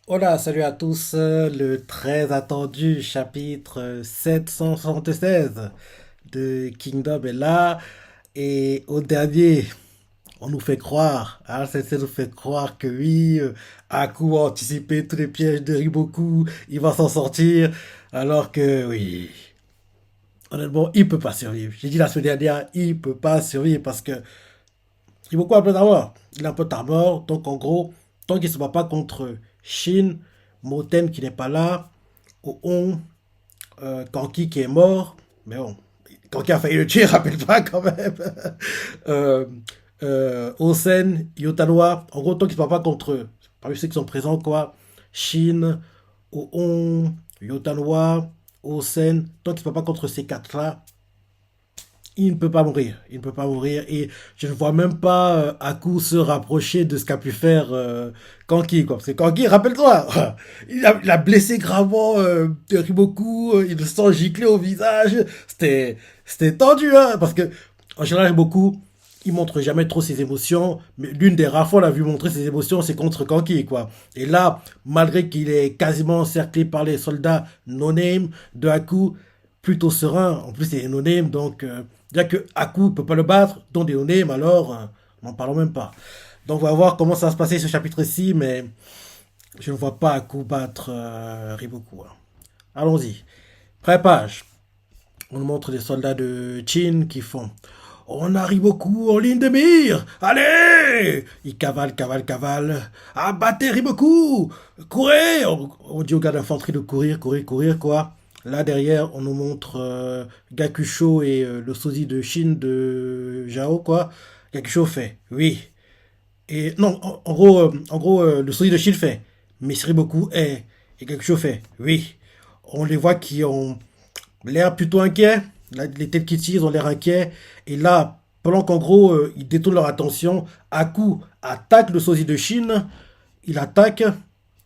Hola, salut à tous. Le très attendu chapitre 776 de Kingdom est là. Et au dernier, on nous fait croire, RCC nous fait croire que oui, Aku a anticipé tous les pièges de Riboku, il va s'en sortir. Alors que oui, honnêtement, il peut pas survivre. J'ai dit la semaine dernière, il peut pas survivre parce que Riboku a un peu d'armor. Il a un peu d'armor, donc en gros, tant qu'il ne se bat pas contre Shin, Moten qui n'est pas là, Oon, Kanki qui est mort, mais bon, Kanki a failli le tuer, rappelle-toi quand même. euh, Osen, Yotanwa, en gros, tant qu'ils ne se battent pas contre eux, parmi ceux qui sont présents, quoi, Shin, Oon, Yotanwa, Osen, tant qu'ils ne se battent pas contre ces quatre-là, il ne peut pas mourir. Il ne peut pas mourir. Et je ne vois même pas Aku se rapprocher de ce qu'a pu faire Kanki. Quoi. Parce que Kanki, rappelle-toi, il a blessé gravement Riboku. Il le sent gicler au visage. C'était tendu. Hein, parce que, en général, Riboku, il montre jamais trop ses émotions. Mais l'une des rares fois qu'on l'a vu montrer ses émotions, c'est contre Kanki. Quoi. Et là, malgré qu'il est quasiment encerclé par les soldats no-name de Aku, plutôt serein. En plus, c'est no-name. Donc, déjà que Aku ne peut pas le battre, dont des no-name, alors, n'en parlons même pas. Donc, on va voir comment ça va se passer ce chapitre-ci, mais je ne vois pas Aku battre Riboku. Hein. Allons-y. Pré-page. On nous montre des soldats de Chin qui font on arrive beaucoup en ligne de mire. Allez. Ils cavalent, cavalent, cavalent. Abattez Riboku. Courez. On dit aux gars d'infanterie de courir, courir, courir, quoi. Là, derrière, on nous montre Gakusho et le sosie de Shin de Jao, quoi. Gakusho fait oui. Et non, en gros, le sosie de Shin fait mais Riboku est. Et Gakusho fait oui. On les voit qui ont l'air plutôt inquiets. Les têtes qui tirent, ils ont l'air inquiets. Et là, pendant qu'en gros, ils détournent leur attention, Aku attaque le sosie de Chine. Il attaque.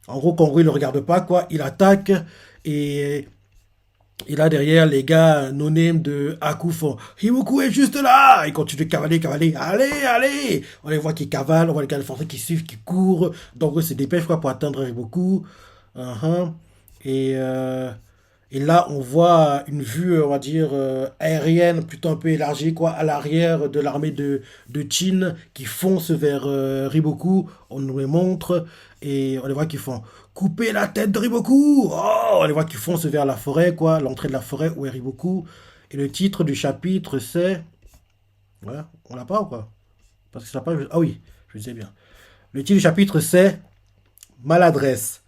En gros, Kangro, il ne le regarde pas, quoi. Il attaque. Et, et là, derrière, les gars no-name de Aku font Hiboku est juste là. Ils continuent de cavaler, cavaler. Allez, allez. On les voit qui cavalent. On voit les gars de force qui suivent, qui courent. Donc, eux se dépêchent, quoi, pour atteindre Hiboku. Uh-huh. Et, euh, et là, on voit une vue, on va dire, aérienne, plutôt un peu élargie, quoi, à l'arrière de l'armée de Qin qui fonce vers Riboku. On nous les montre et on les voit qui font couper la tête de Riboku. Oh, on les voit qui foncent vers la forêt, quoi, l'entrée de la forêt où est Riboku. Et le titre du chapitre, c'est. Ouais, on l'a pas ou quoi? Parce que ça pas. Ah oui, je sais bien. Le titre du chapitre, c'est Maladresse.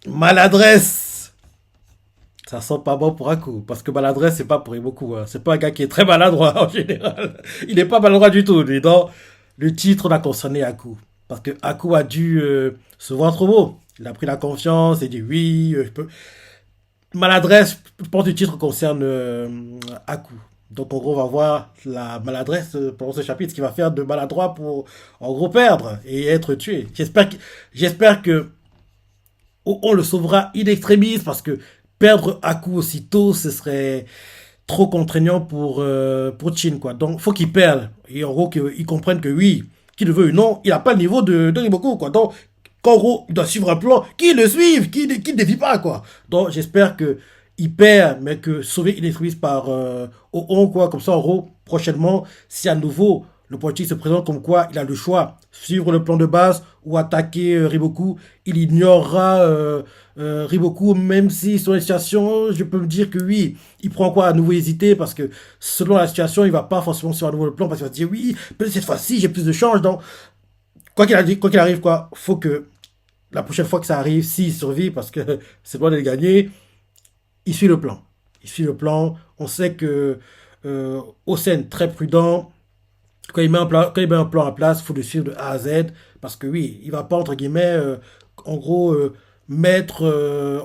Maladresse. Ça sent pas bon pour un coup. Parce que maladresse, c'est pas pour beaucoup. Hein. C'est pas un gars qui est très maladroit en général. Il n'est pas maladroit du tout, lui. Dans le titre, on a concerné Aku. Parce que Aku a dû se voir trop beau. Il a pris la confiance et dit oui, je peux. Maladresse, je pense que le titre concerne Aku. Donc en gros, on va voir la maladresse pendant ce chapitre, ce qu'il va faire de maladroit pour en gros perdre et être tué. J'espère que on le sauvera in extremis parce que perdre à coup aussitôt, ce serait trop contraignant pour Chin, quoi. Donc, faut qu'il perde. Et en gros, qu'il comprenne que oui, qu'il le veut ou non, il n'a pas le niveau de Riboku, quoi. Donc, qu'en gros, il doit suivre un plan, qu'il le suive, qu'il ne défie pas, quoi. Donc, j'espère que il perd, mais que sauver il est par Oon, quoi. Comme ça, en gros, prochainement, si à nouveau le politique se présente comme quoi il a le choix, suivre le plan de base ou attaquer Riboku, il ignorera Riboku, même si sur la situation, je peux me dire que oui, il prend quoi à nouveau hésiter parce que selon la situation, il va pas forcément sur un nouveau plan parce qu'il va se dire oui, peut-être cette fois-ci j'ai plus de chance. Donc, quoi qu'il arrive, quoi, faut que la prochaine fois que ça arrive, s'il survit, parce que c'est loin de le gagner, il suit le plan. Il suit le plan. On sait que Osen, très prudent, quand il met un plan en place, il faut le suivre de A à Z. Parce que oui, il va pas, entre guillemets, en gros, mettre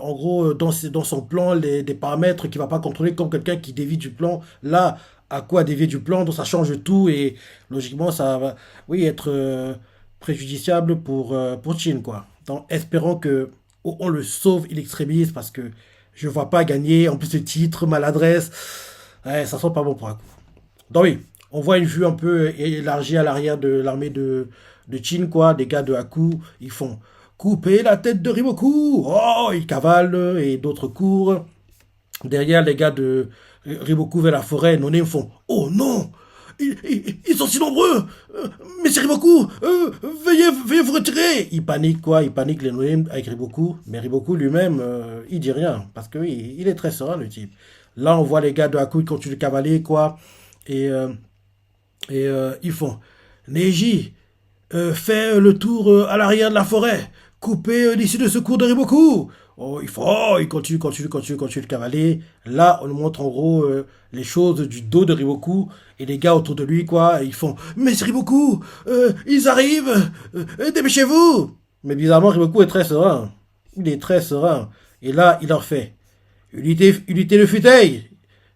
en gros, dans son plan des paramètres qu'il va pas contrôler comme quelqu'un qui dévie du plan. Là, à quoi dévier du plan, donc ça change tout et logiquement, ça va oui, être préjudiciable pour Chin, quoi. Donc, espérons que on le sauve in extremis parce que je ne vois pas gagner. En plus, le titre, maladresse, ouais, ça sent pas bon pour un coup. Donc oui, on voit une vue un peu élargie à l'arrière de l'armée de Chin, quoi. Des gars de Haku, ils font couper la tête de Riboku. Oh, ils cavalent et d'autres courent. Derrière, les gars de Riboku vers la forêt, Noné me font oh non, ils sont si nombreux. Monsieur Riboku, veuillez vous retirer. Ils paniquent, quoi. Ils paniquent les Noné avec Riboku. Mais Riboku lui-même, il dit rien. Parce que oui, il est très serein, le type. Là, on voit les gars de Haku qui continuent de cavaler, quoi. Et, euh, ils font Neji, fais le tour à l'arrière de la forêt. Coupez l'issue de secours de Riboku. Oh, il continue de cavaler. Là, on nous montre en gros les choses du dos de Riboku et les gars autour de lui, quoi. Ils font mais c'est Riboku, ils arrivent, dépêchez-vous. Mais bizarrement, Riboku est très serein. Il est très serein. Et là, il leur fait unité de futaille.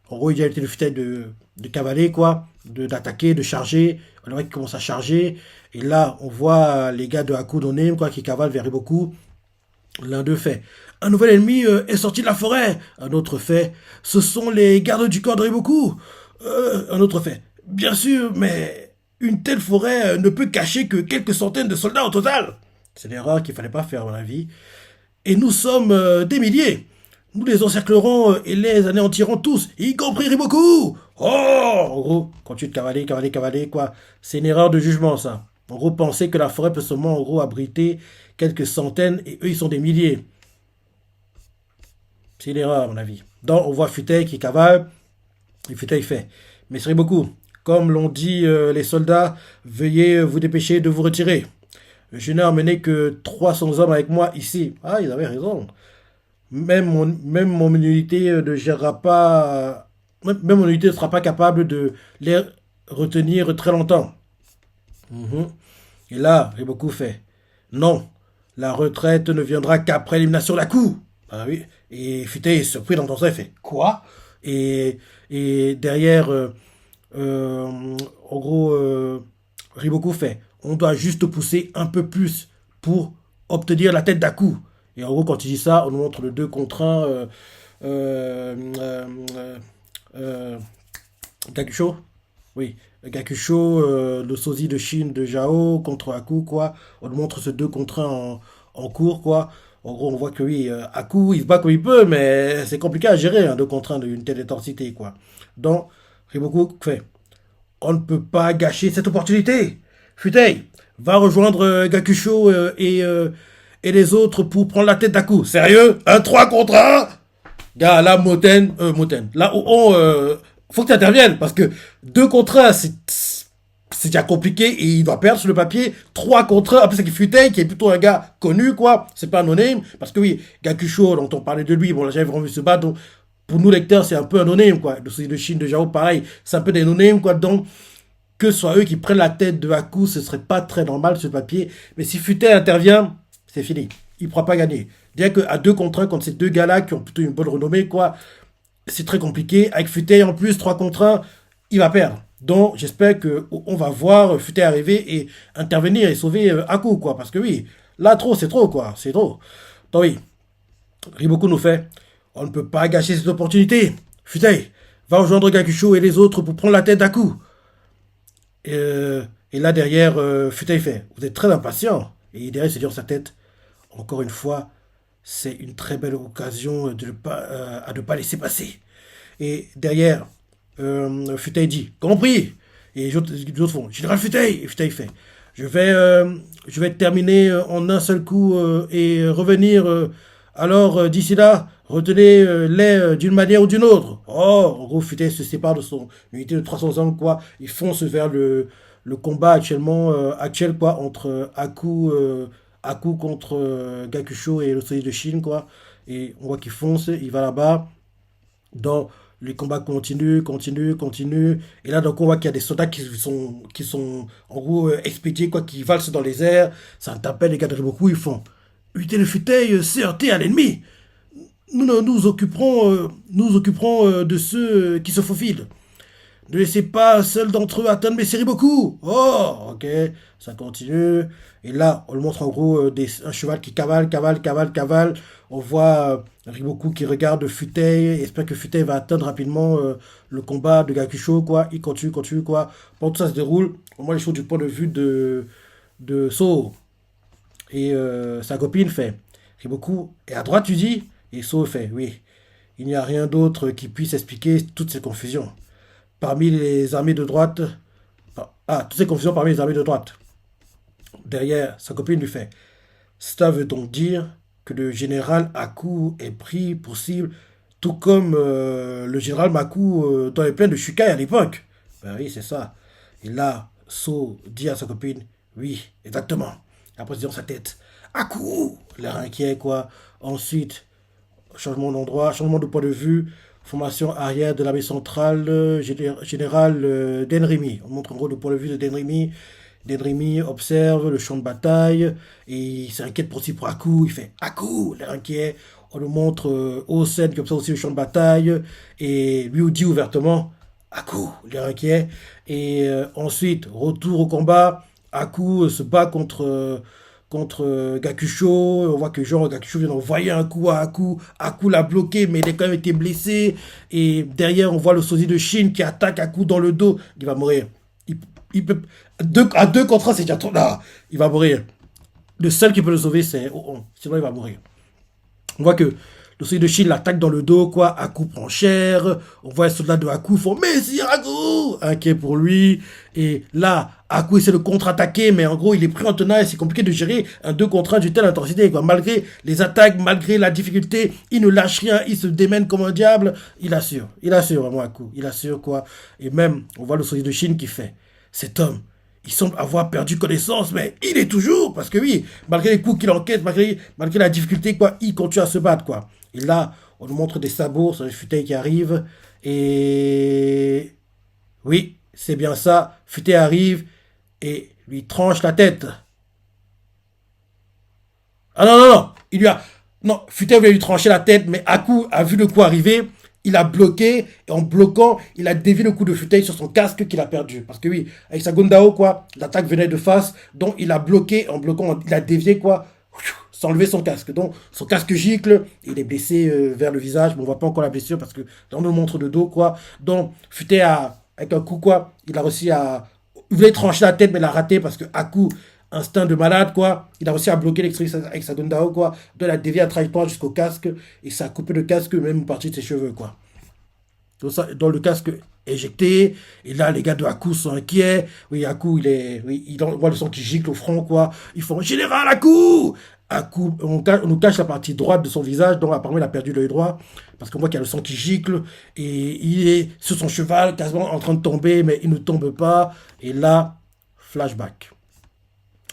En gros, il a été le futel de cavaler, quoi, d'attaquer, de charger. On voit qu'il commence à charger. Et là, on voit les gars de Haku no Name, quoi, qui cavalent vers Riboku. L'un d'eux fait un nouvel ennemi est sorti de la forêt. Un autre fait ce sont les gardes du corps de Riboku. Un autre fait bien sûr, mais une telle forêt ne peut cacher que quelques centaines de soldats au total. C'est l'erreur qu'il fallait pas faire, à mon avis. Et nous sommes des milliers. Nous les encerclerons et les anéantirons tous, y compris Riboku. Oh, en gros, quand tu te cavaler, quoi. C'est une erreur de jugement, ça. En gros, penser que la forêt peut seulement, en gros, abriter quelques centaines et eux, ils sont des milliers. C'est une erreur, à mon avis. Donc, on voit Futei qui cavale et Futei fait. Mais c'est Riboku. Comme l'ont dit les soldats, veuillez vous dépêcher de vous retirer. Je n'ai emmené que 300 hommes avec moi ici. Ah, ils avaient raison. Même mon unité ne gérera pas. Même mon unité ne sera pas capable de les retenir très longtemps. Mhm. Et là, Riboku fait non, la retraite ne viendra qu'après l'élimination de la coup. Ah oui. Et Futei est surpris d'entendre ça, il fait quoi. Et derrière, euh, en gros, Riboku fait on doit juste pousser un peu plus pour obtenir la tête d'Aku. Et en gros, quand il dit ça, on nous montre le 2 contre 1 euh, euh, Gakusho. Oui, Gakusho, le sosie de Shin de Jao contre Aku, quoi. On nous montre ce 2 contre 1 en cours, quoi. En gros, on voit que oui, Aku, il se bat comme il peut, mais c'est compliqué à gérer, un 2 contre 1 d'une telle intensité, quoi. Donc, Riboku fait on ne peut pas gâcher cette opportunité. Futei, va rejoindre Gakusho et les autres pour prendre la tête d'Aku. Sérieux? Un 3 contre un. Gars, là, Moten, là, faut que tu interviennes, parce que 2 contre un, c'est déjà compliqué, et il doit perdre sur le papier. 3 contre un, après c'est Futei, qui est plutôt un gars connu, quoi, c'est pas un no-name, parce que oui, Gakusho, dont on parlait de lui, bon, là, j'avais vraiment vu se battre, donc, pour nous, lecteurs, c'est un peu un no-name, quoi. De Chine, de Jao, pareil, c'est un peu des no-name, quoi, donc, que ce soit eux qui prennent la tête de Haku, ce serait pas très normal sur le papier, mais si Futei intervient, c'est fini, il ne pourra pas gagner. Bien qu'à 2 contre 1, contre ces deux gars-là qui ont plutôt une bonne renommée, quoi, c'est très compliqué. Avec Futei en plus, 3 contre 1, il va perdre. Donc, j'espère qu'on va voir Futei arriver et intervenir et sauver Haku, quoi. Parce que oui, là, trop, c'est trop, quoi. C'est trop. Donc oui, Riboku nous fait, on ne peut pas gâcher cette opportunité. Futei, va rejoindre Gakusho et les autres pour prendre la tête d'Haku. Et là, derrière, Futei fait, vous êtes très impatient. Et derrière, il se dit dans sa tête, encore une fois, c'est une très belle occasion à ne pas laisser passer. Et derrière, Futei dit compris. Et les autres font Général Futei. Et Futei fait je vais terminer en un seul coup et revenir. Alors d'ici là, retenez-les d'une manière ou d'une autre. Oh, en gros, Futei se sépare de son unité de 300 hommes, quoi. Ils foncent vers le combat actuel, quoi, entre Haku contre Gakusho et le soleil de Chine, quoi. Et on voit qu'il fonce, il va là-bas. Dans les combats continuent. Et là, donc, on voit qu'il y a des soldats qui sont en gros expédiés, quoi, qui valsent dans les airs. Ça t'appelle les gars de Riboku, ils font Utile le Futei, c'est heurté à l'ennemi. Nous occuperons de ceux qui se faufilent. Ne laissez pas un seul d'entre eux atteindre mes Seriboku. Oh, ok, ça continue. Et là, on le montre en gros un cheval qui cavale, cavale, cavale, cavale. On voit Riboku qui regarde Futei, espère que Futei va atteindre rapidement le combat de Gakusho, quoi. Il continue, continue, quoi. Pendant que ça se déroule, on voit les choses du point de vue de So. Et sa copine fait Riboku est à droite, tu dis? Et So fait oui. Il n'y a rien d'autre qui puisse expliquer toutes ces confusions. Parmi les armées de droite. Ah, toutes ces confusions parmi les armées de droite. Derrière, sa copine lui fait cela veut donc dire que le général Aku est pris pour cible, tout comme le général Maku dans les plaines de Shukai à l'époque. Ben oui, c'est ça. Et là, So dit à sa copine oui, exactement. Après, c'est dans sa tête Aku, l'air inquiet, quoi. Ensuite, changement d'endroit, changement de point de vue, formation arrière de l'armée centrale, général Denrimi. On montre en gros le point de vue de Denrimi. Denrimi observe le champ de bataille et il s'inquiète aussi pour Aku. Il fait Aku, l'air inquiet. On nous montre Osen qui observe aussi le champ de bataille et lui dit ouvertement Aku, l'air inquiet. Et ensuite, retour au combat. Aku se bat contre Gakusho. On voit que genre Gakusho vient d'envoyer un coup à Aku. Aku l'a bloqué, mais il a quand même été blessé. Et derrière, on voit le sosie de Shin qui attaque Aku dans le dos. Il va mourir. Il peut, à deux contre un, c'est déjà trop là. Il va mourir. Le seul qui peut le sauver, c'est Oh. Sinon, il va mourir. On voit que le soldat de Shin l'attaque dans le dos, quoi. Aku prend cher. On voit les soldats de Aku font Messi Aku, inquiet pour lui. Et là, Aku essaie de contre-attaquer, mais en gros, il est pris en tenaille. C'est compliqué de gérer un 2 contre 1 d'une telle intensité, quoi. Malgré les attaques, malgré la difficulté, il ne lâche rien. Il se démène comme un diable. Il assure. Il assure vraiment Aku. Il assure, quoi. Et même, on voit le soldat de Shin qui fait cet homme, il semble avoir perdu connaissance, mais il est toujours, parce que oui, malgré les coups qu'il encaisse, malgré la difficulté, quoi, il continue à se battre, quoi. Et là, on nous montre des sabots sur les futaies qui arrivent, et oui, c'est bien ça, Futei arrive et lui tranche la tête. Ah non, non, non, il lui a... Non, Futei voulait lui trancher la tête, mais Aku a vu le coup arriver, il a bloqué, et en bloquant, il a dévié le coup de Futei sur son casque qu'il a perdu. Parce que oui, avec sa Gundao, quoi, l'attaque venait de face, donc il a bloqué, en bloquant, il a dévié, quoi, sans enlever son casque. Donc son casque gicle, il est blessé vers le visage, mais on voit pas encore la blessure parce que on nous montre de dos, quoi. Donc Futei a, avec un coup, quoi, il a réussi à... Il voulait trancher la tête, mais il a raté parce que Aku, instinct de malade, quoi. Il a réussi à bloquer l'électricité avec sa Gundao, quoi. Donc, il a dévié la trajectoire jusqu'au casque et ça a coupé le casque, même une partie de ses cheveux, quoi. Donc, ça, dans le casque éjecté, et là, les gars de Aku sont inquiets. Oui, Aku, oui, il voit le sang qui gicle au front, quoi. Ils font Général Aku! Aku, on nous cache la partie droite de son visage, donc apparemment il a perdu l'œil droit, parce qu'on voit qu'il y a le sang qui gicle, et il est sur son cheval, quasiment en train de tomber, mais il ne tombe pas. Et là, flashback.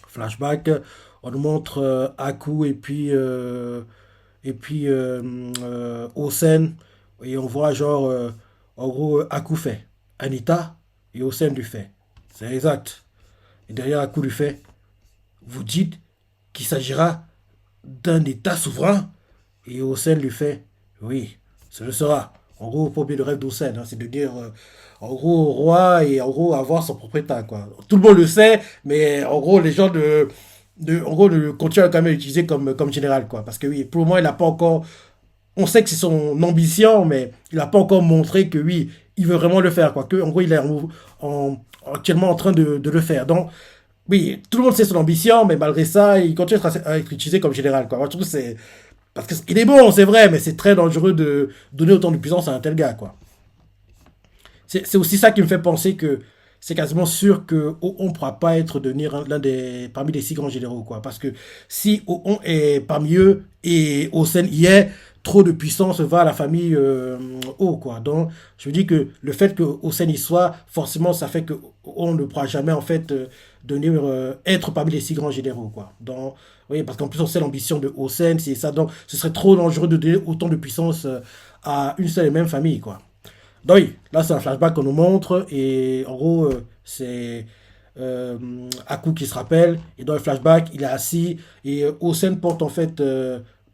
Flashback, on nous montre Aku et puis Osen, et on voit genre, en gros, Aku fait Anita, et Osen lui fait. C'est exact. Et derrière Aku lui fait, vous dites qu'il s'agira d'un État souverain? Et Osen lui fait, oui, ce le sera. En gros, pour oublier le rêve d'Osen, hein, c'est de dire, en gros, roi et en gros avoir son propre État, quoi. Tout le monde le sait, mais en gros, les gens en gros, le continuent à quand même l'utiliser comme général, quoi. Parce que oui, pour le moment, il n'a pas encore, on sait que c'est son ambition, mais il n'a pas encore montré que oui, il veut vraiment le faire, quoi. Que, en gros, il est actuellement en train de le faire. Donc, oui, tout le monde sait son ambition, mais malgré ça, il continue à être utilisé comme général, quoi. Moi, je trouve que c'est... Parce qu'il est bon, c'est vrai, mais c'est très dangereux de donner autant de puissance à un tel gars, quoi. C'est aussi ça qui me fait penser que c'est quasiment sûr que Oon ne pourra pas être devenir parmi les six grands généraux, quoi. Parce que si Oon est parmi eux et Osen y est, trop de puissance va à la famille O, quoi. Donc, je me dis que le fait que Osen y soit, forcément, ça fait que on ne pourra jamais, en fait, devenir, être parmi les six grands généraux, quoi. Donc, oui, parce qu'en plus, on sait l'ambition de Osen, c'est ça. Donc, ce serait trop dangereux de donner autant de puissance à une seule et même famille, quoi. Donc oui, là c'est un flashback qu'on nous montre et en gros c'est Aku qui se rappelle et dans le flashback il est assis et Osen porte en fait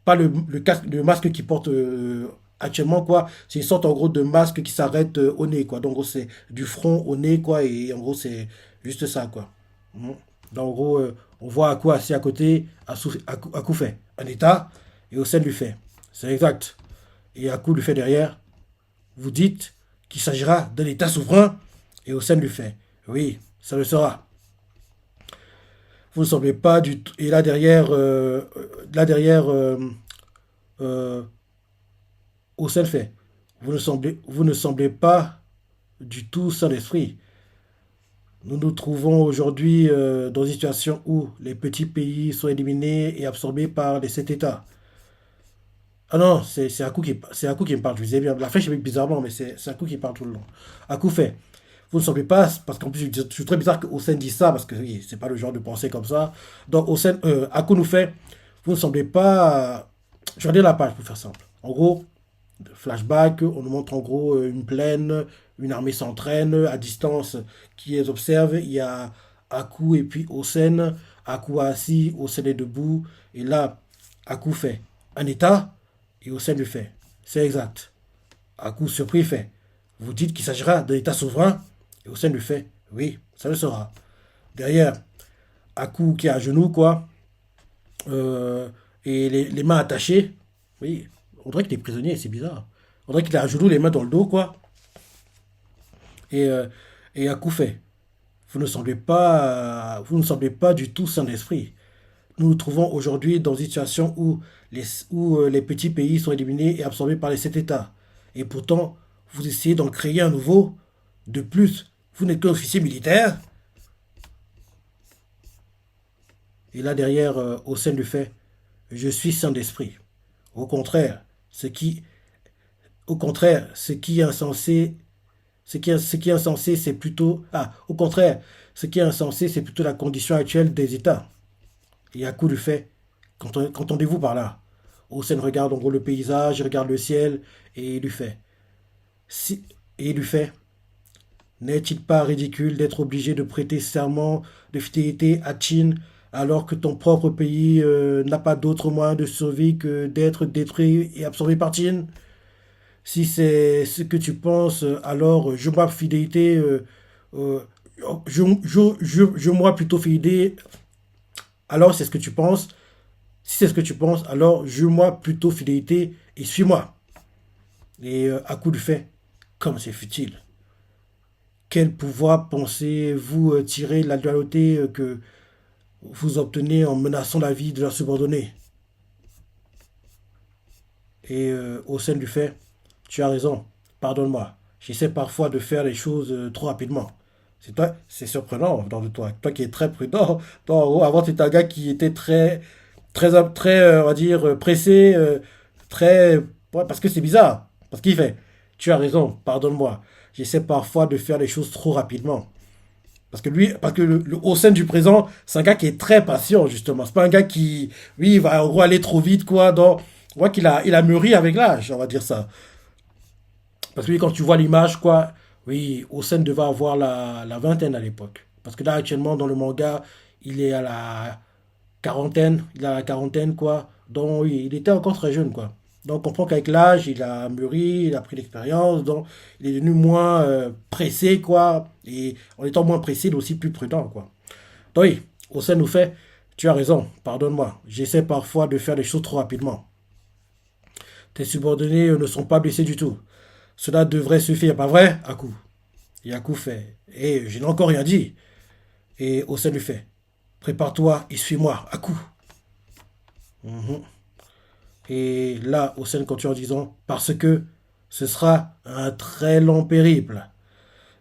pas le masque qu'il porte actuellement, quoi, c'est une sorte, en gros, de masque qui s'arrête au nez, quoi. Donc, en gros, c'est du front au nez, quoi, et en gros, c'est juste ça, quoi. Mhm. Donc, en gros, on voit Aku assis à côté, Aku fait un état, et Hossein lui fait. C'est exact. Et Aku lui fait derrière, vous dites qu'il s'agira d'un état souverain, et Hossein lui fait. Oui, ça le sera. Vous ne semblez pas du tout. Et là derrière, euh, Hossein fait. Vous ne semblez pas du tout sans l'esprit. Nous nous trouvons aujourd'hui dans une situation où les petits pays sont éliminés et absorbés par les sept États. Ah non, c'est Aku qui me parle, je disais bien. La flèche est bizarrement, mais c'est Aku qui parle tout le long. Aku fait. Vous ne semblez pas, parce qu'en plus, je suis très bizarre que Hossein dise ça, parce que oui, c'est pas le genre de penser comme ça. Donc, Aku nous fait. Vous ne semblez pas. Je vais regarder la page pour faire simple. En gros, flashback, on nous montre en gros une plaine, une armée s'entraîne à distance qui les observe. Il y a Aku et puis Hossein. Aku assis, Hossein est debout. Et là, Aku fait un état et Hossein lui fait. C'est exact. Aku surpris fait. Vous dites qu'il s'agira d'un état souverain et Hossein lui fait. Oui, ça le sera. Derrière, Aku qui est à genoux, quoi. Et les mains attachées. Oui, on dirait qu'il est prisonnier, c'est bizarre. On dirait qu'il est à genoux, les mains dans le dos, quoi. Et, et Aku fait. Vous ne semblez pas du tout sans esprit. Nous nous trouvons aujourd'hui dans une situation où les petits pays sont éliminés et absorbés par les sept États. Et pourtant, vous essayez d'en créer un nouveau. De plus, vous n'êtes qu'un officier militaire. Et là derrière, Hossein lui fait. Je suis saint d'esprit. Au contraire, ce qui, au contraire, ce qui est insensé, c'est plutôt, au contraire, ce qui est insensé, c'est plutôt la condition actuelle des États. Et Yaku lui fait, qu'entendez-vous par là? Hossein regarde en gros le paysage, il regarde le ciel, et il lui fait, si, et il lui fait, n'est-il pas ridicule d'être obligé de prêter serment de fidélité à Chine alors que ton propre pays n'a pas d'autre moyen de survie que d'être détruit et absorbé par Chine? Si c'est ce que tu penses, alors je-moi fidélité, euh, je-moi plutôt fidélité, alors c'est ce que tu penses. Si c'est ce que tu penses, alors jure-moi plutôt fidélité et suis-moi. Et à coup de fait, comme c'est futile. Quel pouvoir pensez-vous tirer de la loyauté que vous obtenez en menaçant la vie de leurs subordonnés? Et au sein du fait, tu as raison, pardonne-moi. J'essaie parfois de faire les choses trop rapidement. C'est surprenant dans de toi. Toi qui es très prudent. Donc, en gros, avant, tu étais un gars qui était très, on va dire, pressé, très. Ouais, parce que c'est bizarre. Parce qu'il fait, tu as raison, pardonne-moi. J'essaie parfois de faire les choses trop rapidement. Parce que le au sein du présent, c'est un gars qui est très patient, justement. C'est pas un gars qui, oui, il va en gros aller trop vite, quoi. Donc, on voit il a mûri avec l'âge, on va dire ça. Parce que oui, quand tu vois l'image, quoi, oui, Osen devait avoir la vingtaine à l'époque. Parce que là, actuellement, dans le manga, il est à la quarantaine, quoi. Donc, oui, il était encore très jeune, quoi. Donc, on comprend qu'avec l'âge, il a mûri, il a pris l'expérience, donc il est devenu moins pressé, quoi. Et en étant moins pressé, il est aussi plus prudent, quoi. Donc, oui, Osen nous fait, tu as raison, pardonne-moi. J'essaie parfois de faire les choses trop rapidement. Tes subordonnés ne sont pas blessés du tout. Cela devrait suffire, pas vrai, Aku? Et Aku fait, et je n'ai encore rien dit. Et Osen lui fait, prépare-toi et suis-moi, Aku. Mhm. Et là, Osen continue en disant, parce que ce sera un très long périple.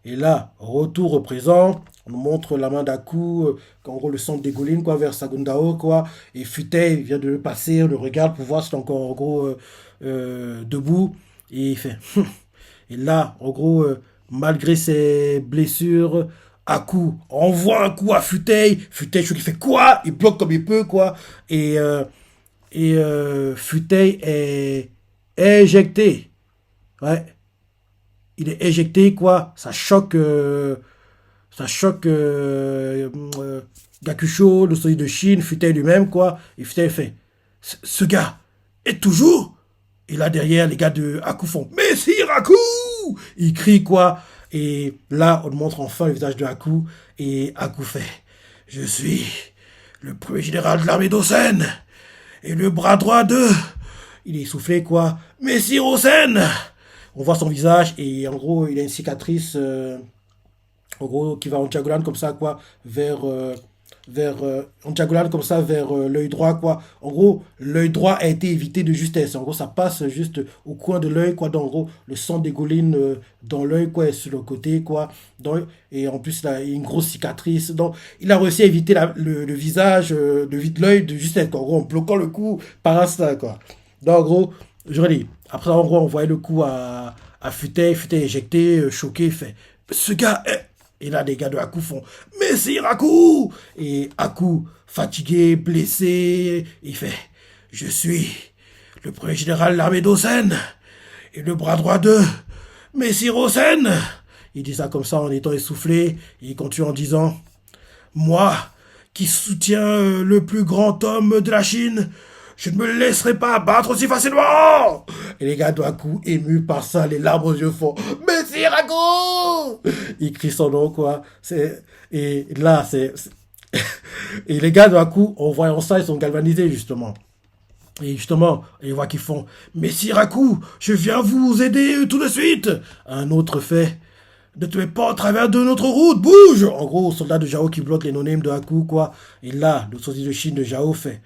Et là, retour au présent, on nous montre la main d'Aku, qu'en gros le sang dégouline quoi, vers Sagundao, quoi. Et Futei vient de le passer, on le regarde pour voir s'il est encore en gros debout. Et il fait. Et là, en gros, malgré ses blessures, Aku envoie un coup à Futei. Futei, je sais qu'il fait quoi? Il bloque comme il peut, quoi. Et, Futei est éjecté. Ouais, il est éjecté, quoi. Ça choque Gakusho, le soldat de Chine, Futei lui-même, quoi. Et Futei fait, ce gars est toujours. Et là, derrière, les gars de Haku font Messire Haku! Ils crient quoi? Et là, on montre enfin le visage de Haku. Et Haku fait Je suis le premier général de l'armée d'Osen. Et le bras droit de. Il est essoufflé quoi? Messire Osen! On voit son visage et en gros, il a une cicatrice. En gros, qui va en diagonale comme ça, quoi, en diagonale comme ça, vers l'œil droit, quoi. En gros, l'œil droit a été évité de justesse. En gros, ça passe juste au coin de l'œil, quoi. Donc, en gros, le sang dégouline dans l'œil, quoi, et sur le côté, quoi. Donc, et en plus, là, il y a une grosse cicatrice. Donc, il a réussi à éviter le visage, l'œil de justesse, quoi. En gros, en bloquant le coup par instinct, quoi. Donc, en gros, je redis. Après, en gros, on voyait le coup à Futei, Futei éjecté, choqué, il fait ce gars est. Et là, les gars de Haku font Messire Haku! Et Haku, fatigué, blessé, il fait Je suis le premier général de l'armée d'Osen et le bras droit de Messire Osen. Il dit ça comme ça en étant essoufflé. Et il continue en disant Moi, qui soutiens le plus grand homme de la Chine, je ne me laisserai pas abattre aussi facilement. Et les gars de Haku, émus par ça, les larmes aux yeux font Messire Haku! Ils crient son nom, quoi. Et là, et les gars de Haku, en voyant ça, ils sont galvanisés, justement. Et justement, ils voient qu'ils font Messire Haku, je viens vous aider tout de suite. Un autre fait Ne te mets pas en travers de notre route, bouge! En gros, soldat de Jao qui bloque les no-names de Haku, quoi. Et là, le sosie de Chine de Jao fait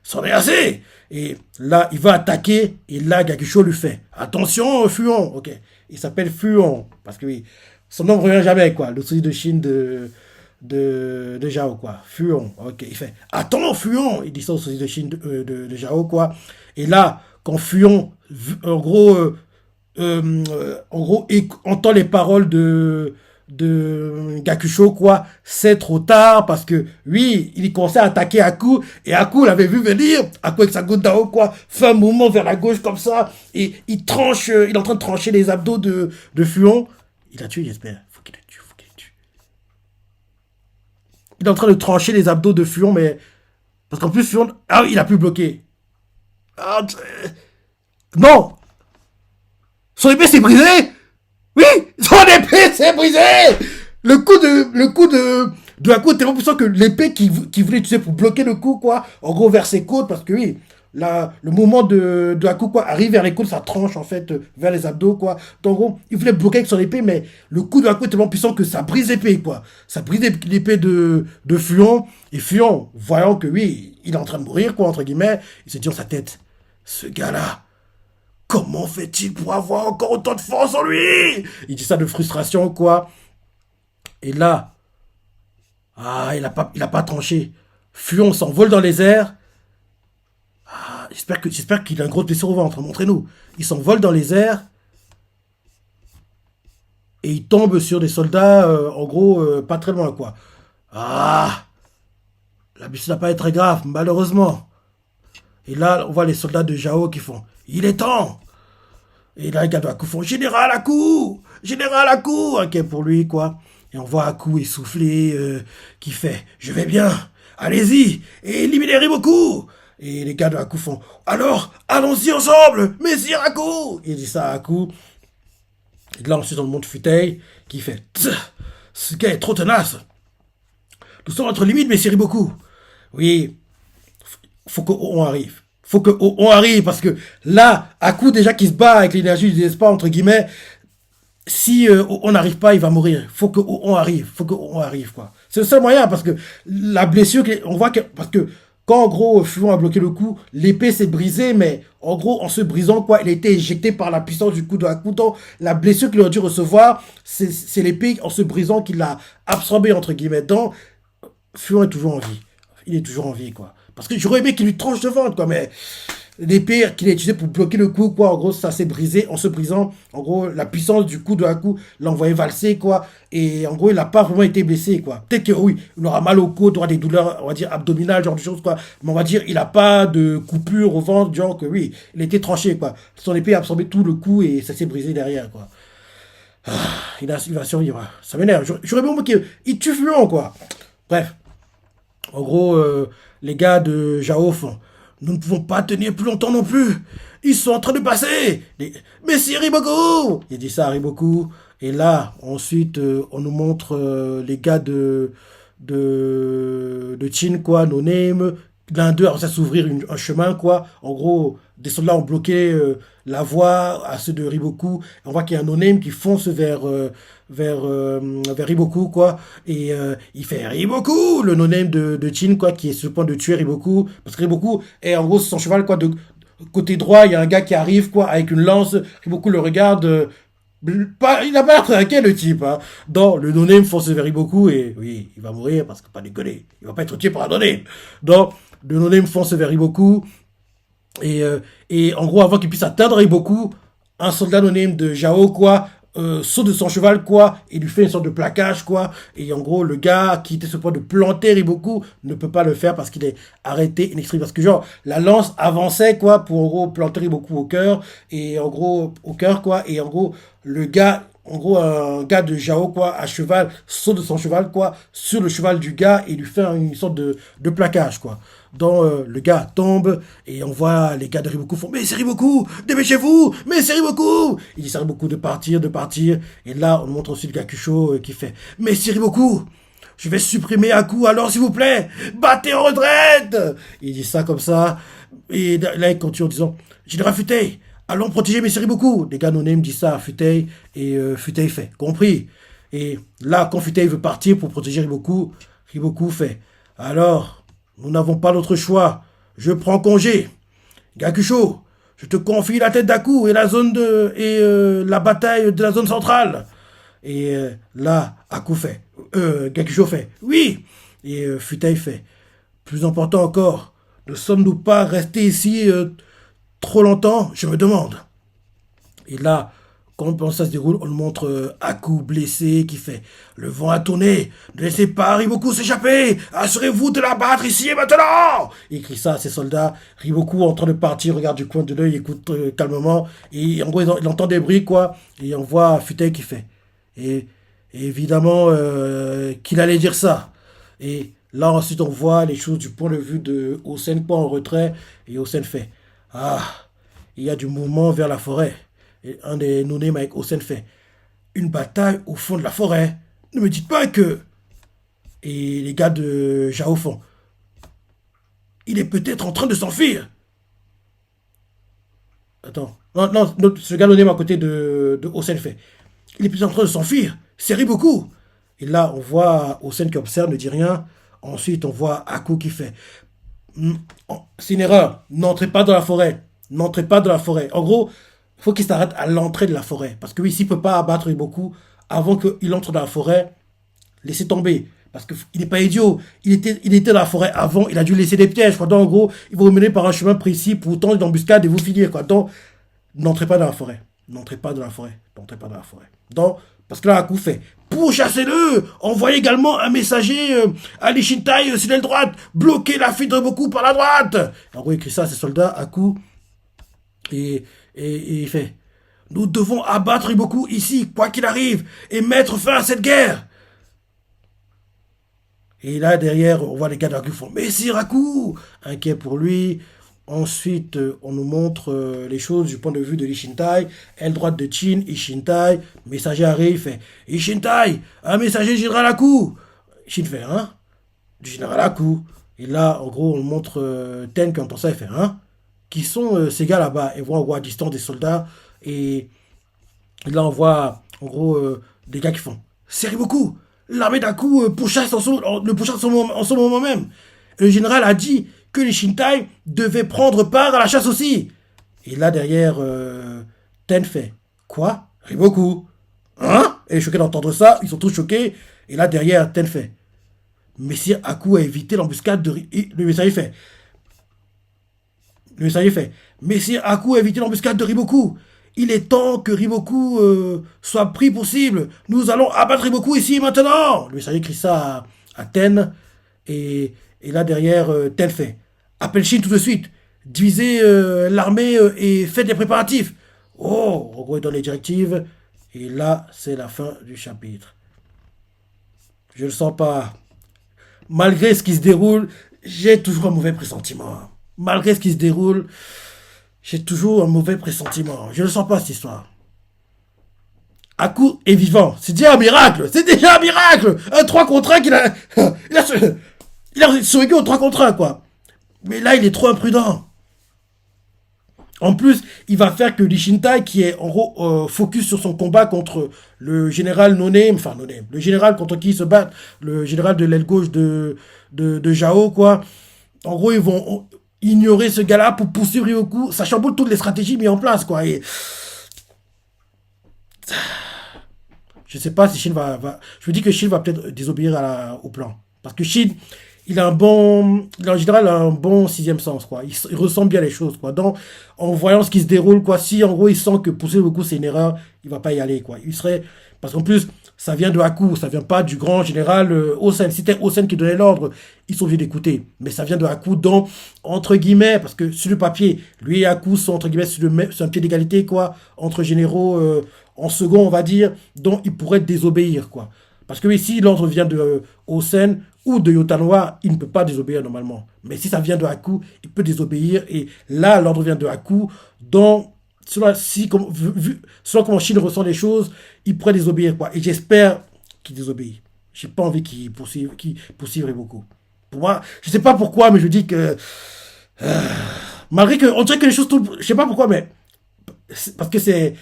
C'en est assez! Et là, il va attaquer. Et là, Gakusho lui fait Attention, Fuon! Ok. Il s'appelle Fuon. Parce que oui, son nom ne revient jamais, quoi. Le sosie de Chine de Jao, quoi. Fuon. Ok. Il fait Attends, Fuon! Il dit ça au sosie de Chine de Jao, quoi. Et là, quand Fuon, en gros, entend les paroles de Gakusho, quoi, c'est trop tard parce que, oui, il commençait à attaquer Haku et Haku l'avait vu venir, Haku avec sa goutte d'ao, quoi, fait un mouvement vers la gauche comme ça et il est en train de trancher les abdos de Fuon. Il a tué, j'espère. Faut qu'il le tue, faut qu'il le tue. Il est en train de trancher les abdos de Fuon, mais parce qu'en plus, Fuon, ah oui, il a pu bloquer. Ah, non! Son épée s'est brisée. Oui, son épée s'est brisée. Le coup de Haku est tellement puissant que l'épée qui voulait, tu sais, pour bloquer le coup, quoi, en gros, vers ses côtes, parce que oui, là, le mouvement de Haku, quoi, arrive vers les côtes, ça tranche, en fait, vers les abdos, quoi. Donc, en gros, il voulait bloquer avec son épée, mais le coup de Haku est tellement puissant que ça brise l'épée, quoi. Ça brise l'épée de Fuon, et Fuon, voyant que oui, il est en train de mourir, quoi, entre guillemets, il se dit dans sa tête, ce gars-là, comment fait-il pour avoir encore autant de force en lui? Il dit ça de frustration, quoi. Et là, il a pas tranché. Fuon s'envole dans les airs. Ah, j'espère qu'il a un gros blessure au ventre. Montrez-nous. Il s'envole dans les airs. Et il tombe sur des soldats, en gros, pas très loin, quoi. Ah, la blessure n'a pas été très grave, malheureusement. Et là, on voit les soldats de Jao qui font Il est temps! Et là, les gars de Haku font Général Haku! Général Haku! Ok, pour lui, quoi. Et on voit Haku essoufflé, qui fait Je vais bien, allez-y, et éliminez Riboku! Et les gars de Haku font Alors, allons-y ensemble, Messire Haku! Il dit ça à Haku. Et là, ensuite, on monte Futei, qui fait Ce gars est trop tenace. Nous sommes à notre limite, Messire Riboku. Oui, faut qu'on arrive. Faut qu'on arrive, parce que là, Haku, déjà qui se bat avec l'énergie du désespoir, entre guillemets, si on n'arrive pas, il va mourir. Faut qu'on arrive. Faut qu'on arrive, quoi. C'est le seul moyen, parce que la blessure, on voit que, parce que quand, en gros, Fuon a bloqué le coup, l'épée s'est brisée, mais en gros, en se brisant, quoi, il a été éjecté par la puissance du coup de Haku. Donc, la blessure qu'il a dû recevoir, c'est l'épée, en se brisant, qu'il l'a absorbé, entre guillemets. Donc, Fuon est toujours en vie. Il est toujours en vie, quoi. Parce que j'aurais aimé qu'il lui tranche devant, quoi, mais l'épée qu'il a utilisée pour bloquer le coup, quoi, en gros, ça s'est brisé en se brisant. En gros, la puissance du coup de Haku l'a envoyé valser, quoi. Et en gros, il n'a pas vraiment été blessé, quoi. Peut-être que oui, il aura mal au côte, il aura des douleurs, on va dire, abdominales, genre de choses, quoi. Mais on va dire, il n'a pas de coupure au ventre, genre que oui, il a été tranché, quoi. Son épée a absorbé tout le coup et ça s'est brisé derrière, quoi. Ah, il va survivre. Ça m'énerve. J'aurais bien voulu qu'il tue Fuon, quoi. Bref. En gros, les gars de Jao font Nous ne pouvons pas tenir plus longtemps non plus. Ils sont en train de passer. Mais c'est Riboku. Il dit ça à Riboku. Et là, ensuite, on nous montre les gars de Chin, quoi, No Name. L'un d'eux a réussi à s'ouvrir un chemin, quoi. En gros, des soldats ont bloqué la voie à ceux de Riboku. On voit qu'il y a un No Name qui fonce vers Riboku, quoi. Et il fait Riboku, le No Name de Chin, quoi, qui est sur le point de tuer Riboku. Parce que Riboku est en gros son cheval, quoi, de côté droit. Il y a un gars qui arrive, quoi, avec une lance. Riboku le regarde. Il n'a pas l'air très inquiet, le type. Hein. Donc, le No Name fonce vers Riboku et oui, il va mourir parce que pas déconner. Il va pas être tué par un No Name. Donc, le No Name fonce vers Riboku. Et, et en gros, avant qu'il puisse atteindre Iboku, un soldat anonyme de Jao, quoi, saute de son cheval, quoi, et lui fait une sorte de plaquage, quoi. Et en gros, le gars qui était sur le point de planter Iboku ne peut pas le faire parce qu'il est arrêté in extremis. Parce que, genre, la lance avançait, quoi, pour en gros planter Iboku au cœur, et en gros, au cœur, quoi, et en gros, le gars. En gros, un gars de Jao, quoi, à cheval, saute de son cheval, quoi, sur le cheval du gars et lui fait une sorte de plaquage, quoi. Donc, le gars tombe et on voit les gars de Riboku font mais c'est Riboku, dépêchez-vous, mais c'est Riboku. Il dit c'est Riboku de partir, de partir. Et là, on montre aussi le gars Kusho qui fait mais c'est Riboku, je vais supprimer Aku, alors s'il vous plaît, battez en retraite. Il dit ça comme ça. Et là, il continue en disant Général Futei, allons protéger mes Riboku. Les gars no-name disent ça à Futei et Futei fait compris. Et là, quand Futei veut partir pour protéger Riboku, Riboku fait alors. Nous n'avons pas d'autre choix. Je prends congé. Gakusho, je te confie la tête d'Aku et la zone la bataille de la zone centrale. Et là, Aku fait. Gakusho fait. Oui. Et Futei fait. Plus important encore, ne sommes-nous pas restés ici trop longtemps? Je me demande. Et là, quand ça se déroule, on montre Aku blessé qui fait le vent a tourné, ne laissez pas Riboku s'échapper, assurez-vous de la battre ici et maintenant. Il crie ça à ses soldats. Riboku en train de partir, regarde du coin de l'œil, écoute calmement, et en gros il entend des bruits quoi, et on voit Futei qui fait. Et évidemment qu'il allait dire ça. Et là ensuite on voit les choses du point de vue de Osen quoi en retrait, et Osen fait ah, il y a du mouvement vers la forêt. Et un des no-name avec Osen fait une bataille au fond de la forêt. Ne me dites pas que. Et les gars de Jao font il est peut-être en train de s'enfuir. Attends. Non, non, ce gars no-name à côté de Osen fait il est peut-être en train de s'enfuir. C'est Riboku. Et là, on voit Osen qui observe, ne dit rien. Ensuite, on voit Aku qui fait c'est une erreur. N'entrez pas dans la forêt. N'entrez pas dans la forêt. En gros, il faut qu'il s'arrête à l'entrée de la forêt. Parce que oui, s'il ne peut pas abattre Riboku avant qu'il entre dans la forêt, laissez tomber. Parce qu'il n'est pas idiot. Il était dans la forêt avant, il a dû laisser des pièges. Quoi. Donc, en gros, il va vous mener par un chemin précis pour tendre une embuscade et vous finir. Quoi. Donc, n'entrez pas dans la forêt. N'entrez pas dans la forêt. N'entrez pas dans la forêt. Donc, parce que là, Aku fait pourchassez-le. Envoyez également un messager à l'Ishintai sur l'aile droite. Bloquez la fuite de Riboku par la droite. En gros, il écrit ça à ses soldats, Aku. Et il fait nous devons abattre Riboku ici, quoi qu'il arrive, et mettre fin à cette guerre. Et là, derrière, on voit les gars d'Aku font mais c'est Raku inquiet pour lui. Ensuite, on nous montre les choses du point de vue de l'Ishintai. Aile droite de Chin, Ishintai. Messager arrive, fait Ishintai, un messager général Aku. Shin fait du général Aku. Et là, en gros, on montre Ten qui entend ça et fait qui sont ces gars là-bas. Et on voit à distance des soldats. Et là, on voit en gros des gars qui font c'est Riboku. L'armée d'Aku pourchasse le pourchasse en ce moment même. Et le général a dit que les Shintai devaient prendre part à la chasse aussi. Et là, derrière, Ten fait quoi? Riboku. Et choqués d'entendre ça, ils sont tous choqués. Et là, derrière, Ten fait Messire Aku a évité l'embuscade de... Le messager fait Messire Aku a évité l'embuscade de Riboku. Il est temps que Riboku soit pris pour cible. Nous allons abattre Riboku ici et maintenant. Le messager crie ça à Ten. Et là, derrière, Ten fait appelle Shin tout de suite. Divisez l'armée et faites des préparatifs. Oh, en gros, il donne les directives. Et là, c'est la fin du chapitre. Je ne le sens pas. Malgré ce qui se déroule, j'ai toujours un mauvais pressentiment. Malgré ce qui se déroule, j'ai toujours un mauvais pressentiment. Je ne sens pas cette histoire. Aku est vivant. C'est déjà un miracle. C'est déjà un miracle. Un 3 contre 1 qu'il a... Il a survécu au 3 contre 1, quoi. Mais là, il est trop imprudent. En plus, il va faire que Lishintai, qui est en gros focus sur son combat contre le général No-Name, enfin No-Name, le général contre qui il se bat, le général de l'aile gauche de Jao, quoi. En gros, ils vont ignorer ce gars-là pour pousser Ryoku. Ça chamboule toutes les stratégies mises en place, quoi. Et je sais pas si Shin je me dis que Shin va peut-être désobéir au plan. Parce que Shin, il a en général un bon sixième sens, quoi. Il ressent bien les choses, quoi. Donc, en voyant ce qui se déroule, quoi, si en gros il sent que pousser beaucoup c'est une erreur, il va pas y aller, quoi. Il serait, parce qu'en plus, ça vient de Haku, ça vient pas du grand général Osen. Si c'était Osen qui donnait l'ordre, ils sont obligés d'écouter. Mais ça vient de Haku, donc, entre guillemets, parce que sur le papier, lui et Haku sont entre guillemets sur un pied d'égalité, quoi, entre généraux en second, on va dire, dont ils pourraient désobéir, quoi. Parce que si l'ordre vient de Osen ou de Yotanoa, il ne peut pas désobéir normalement. Mais si ça vient de Haku, il peut désobéir. Et là, l'ordre vient de Haku. Donc, selon comment Shin ressent les choses, il pourrait désobéir, quoi. Et j'espère qu'il désobéit. J'ai pas envie qu'il poursuive beaucoup. Pour moi, je sais pas pourquoi, mais je dis que... malgré que... On dirait que les choses... Je sais pas pourquoi, mais... Parce que c'est...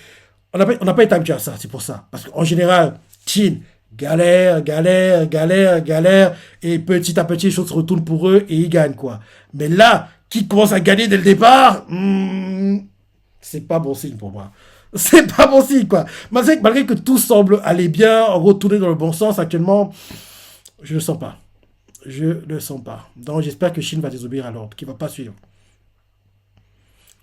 On n'a pas été habitué à ça, c'est pour ça. Parce qu'en général, Shin galère, galère, galère, galère, et petit à petit, les choses se retournent pour eux et ils gagnent, quoi. Mais là, qui commence à gagner dès le départ, c'est pas bon signe pour moi. C'est pas bon signe, quoi. Malgré que tout semble aller bien, en gros, tourner dans le bon sens actuellement, je ne le sens pas. Je ne le sens pas. Donc j'espère que Shin va désobéir à l'ordre, qu'il ne va pas suivre.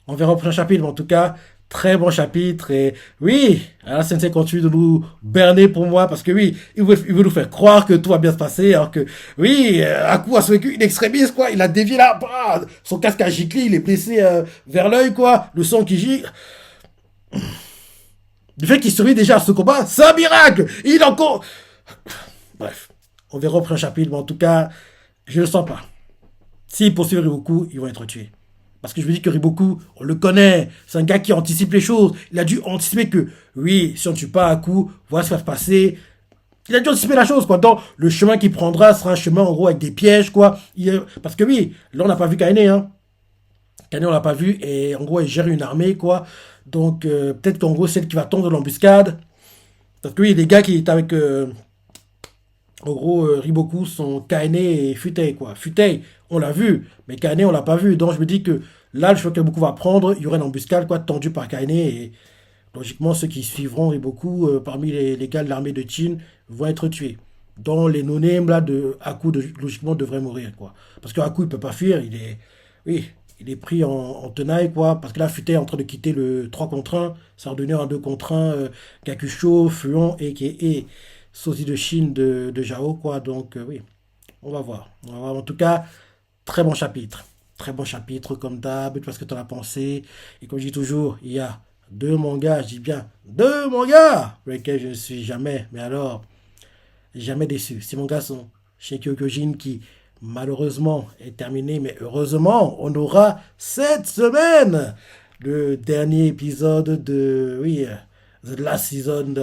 On verra au prochain chapitre, mais en tout cas, très bon chapitre. Et oui, alors Sensei continue de nous berner pour moi, parce que oui, il veut nous faire croire que tout va bien se passer, alors que oui, Haku a survécu une extrémiste, quoi. Il a dévié là, bah, son casque a giclé, il est blessé vers l'œil, quoi. Le sang qui gicle. Le fait qu'il survit déjà à ce combat, c'est un miracle. Il est encore... Bref, on verra au prochain chapitre, mais en tout cas, je ne le sens pas. S'ils poursuivent Ryuku, ils vont être tués. Parce que je me dis que Riboku, on le connaît, c'est un gars qui anticipe les choses. Il a dû anticiper que, oui, si on ne tue pas Haku, voilà ce qui va se passer. Il a dû anticiper la chose, quoi. Donc, le chemin qu'il prendra sera un chemin, en gros, avec des pièges, quoi. Parce que oui, là, on n'a pas vu Kaine, hein. Kaine, on l'a pas vu, et en gros, il gère une armée, quoi. Donc, peut-être qu'en gros, c'est elle qui va tendre l'embuscade. Parce que oui, les gars qui étaient avec... en gros, Riboku sont Kaine et Futei, quoi. Futei, on l'a vu, mais Kaine, on l'a pas vu. Donc je me dis que là, le choix que Riboku va prendre, il y aura une embuscade, quoi, tendue par Kaine. Et logiquement, ceux qui suivront Riboku, parmi les gars de l'armée de Chin, vont être tués. Dont les no-names, là, de Haku, logiquement, devraient mourir, quoi. Parce que Haku, il peut pas fuir, il est... Oui, il est pris en tenaille, quoi. Parce que là, Futei est en train de quitter le 3 contre 1. Ça va devenir un 2 contre 1. Gakusho, Fluon, et sosie de Chine de Jao, quoi. Donc, oui, on va voir. On va voir. En tout cas, très bon chapitre. Très bon chapitre, comme d'hab. Tu vois ce que tu en as pensé. Et comme je dis toujours, il y a deux mangas, je dis bien deux mangas, pour lesquels je ne suis jamais, mais alors, jamais déçu. Ces mangas sont chez Kyokujin qui, malheureusement, est terminé, mais heureusement, on aura cette semaine le dernier épisode de, oui, The Last Season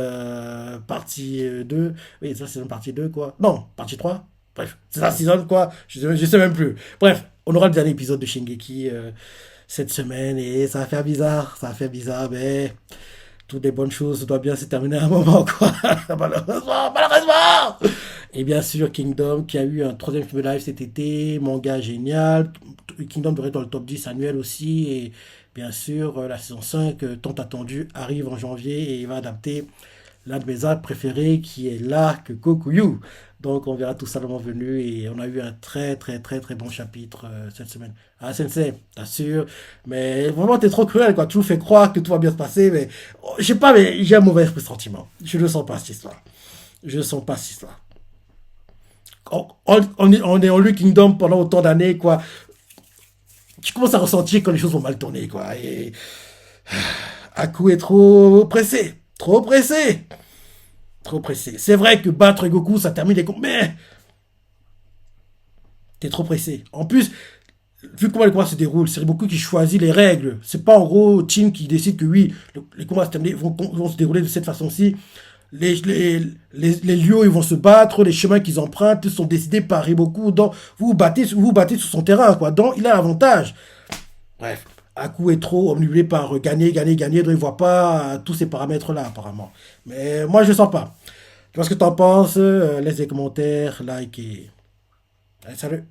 partie 2. Oui, The Last Season partie 2, quoi. Non, partie 3. Bref, The Last Season, quoi. Je sais même plus. Bref, on aura le dernier épisode de Shingeki cette semaine et ça va faire bizarre. Ça va faire bizarre, mais toutes les bonnes choses doivent bien se terminer à un moment, quoi. Malheureusement, malheureusement. Et bien sûr, Kingdom, qui a eu un troisième film live cet été, manga génial. Kingdom devrait être dans le top 10 annuel aussi. Et bien sûr, la saison 5, tant attendue, arrive en janvier et il va adapter l'un de mes arcs préférés qui est l'arc Kokuyu. Donc on verra tout ça le moment venu et on a eu un très très très très bon chapitre cette semaine. Ah Sensei, t'assures, mais vraiment t'es trop cruel, quoi. Tu nous fais croire que tout va bien se passer, mais je sais pas, mais j'ai un mauvais sentiment. Je ne sens pas cette histoire. Je ne sens pas cette histoire. On est en lui Kingdom pendant autant d'années, quoi. Tu commences à ressentir quand les choses vont mal tourner, quoi. Et Haku est trop pressé. Trop pressé. Trop pressé. C'est vrai que battre Goku, ça termine les combats, mais t'es trop pressé. En plus, vu comment les combats se déroulent, c'est Riboku qui choisit les règles. C'est pas en gros Chin qui décide que oui, les combats vont se dérouler de cette façon-ci. Les lieux où ils vont se battre, les chemins qu'ils empruntent sont décidés par Riboku. Donc, vous battez sur son terrain, quoi. Donc, il a l'avantage. Bref, Aku est trop omnibulé par gagner, gagner, gagner, donc il voit pas tous ces paramètres-là, apparemment. Mais moi, je le sens pas. Tu vois ce que t'en penses? Laisse des commentaires, like et... Allez, salut!